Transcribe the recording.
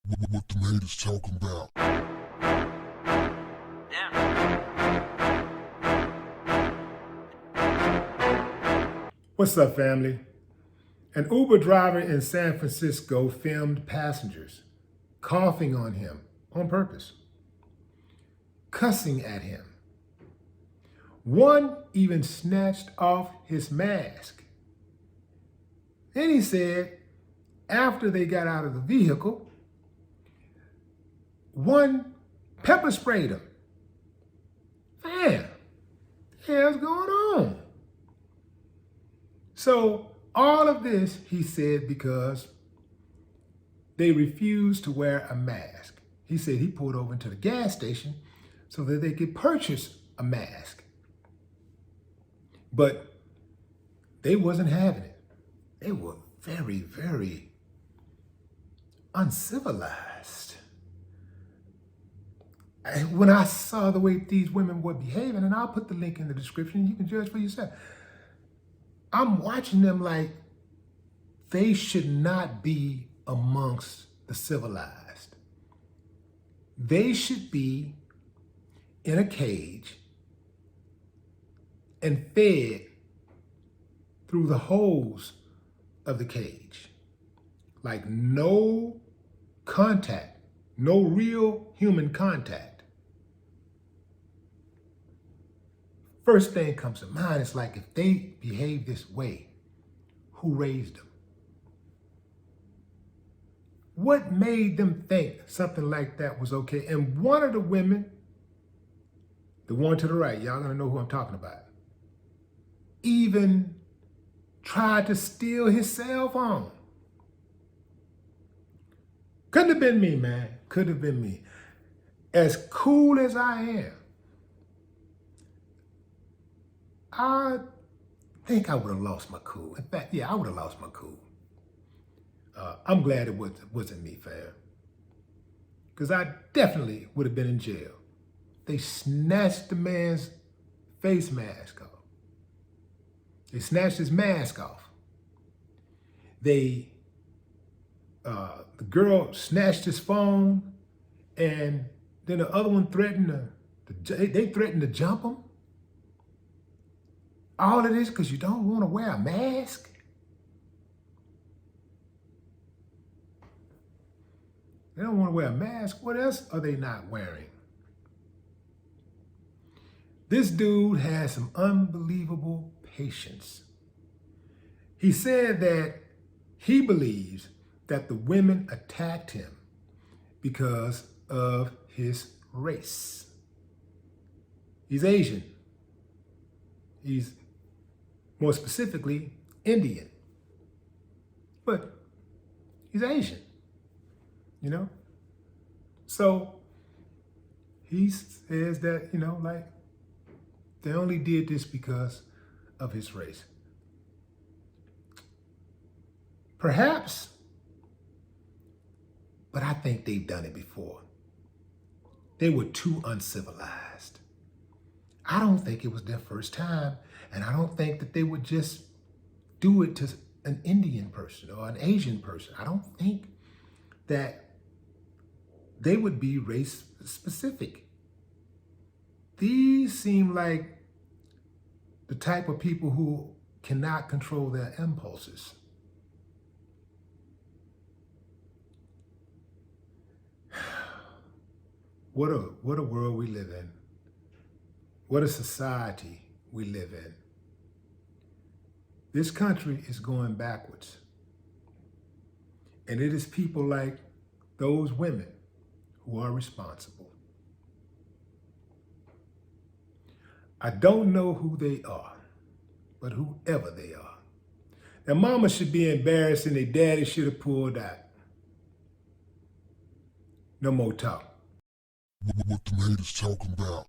What the haters talking about? What's up, family? An Uber driver in San Francisco filmed passengers coughing on him on purpose, cussing at him. One even snatched off his mask. Then he said, after they got out of the vehicle, one pepper sprayed him. Man, what the hell's going on? So all of this, he said, because they refused to wear a mask. He said he pulled over into the gas station so that they could purchase a mask. But they wasn't having it. They were very, very uncivilized. When I saw the way these women were behaving, and I'll put the link in the description, you can judge for yourself. I'm watching them like they should not be amongst the civilized. They should be in a cage and fed through the holes of the cage. Like no contact, no real human contact. First thing comes to mind is like, if they behave this way, who raised them? What made them think something like that was okay? And one of the women, the one to the right, y'all gonna know who I'm talking about, even tried to steal his cell phone. Couldn't have been me, man. Could have been me. As cool as I am, I think I would have lost my cool. In fact, yeah, I would have lost my cool. I'm glad it wasn't me, fam. Because I definitely would have been in jail. They snatched the man's face mask off. They snatched his mask off. The girl snatched his phone, and then the other one threatened they threatened to jump him. All of this because you don't want to wear a mask? They don't want to wear a mask. What else are they not wearing? This dude has some unbelievable patience. He said that he believes that the women attacked him because of his race. He's Asian. He's more specifically Indian. But he's Asian, you know? So he says that, like, they only did this because of his race. Perhaps, but I think they've done it before. They were too uncivilized. I don't think it was their first time, and I don't think that they would just do it to an Indian person or an Asian person. I don't think that they would be race specific. These seem like the type of people who cannot control their impulses. What a world we live in. What a society we live in. This country is going backwards. And it is people like those women who are responsible. I don't know who they are, but whoever they are. Their mama should be embarrassed and their daddy should have pulled out. No more talk. What the haters talking about?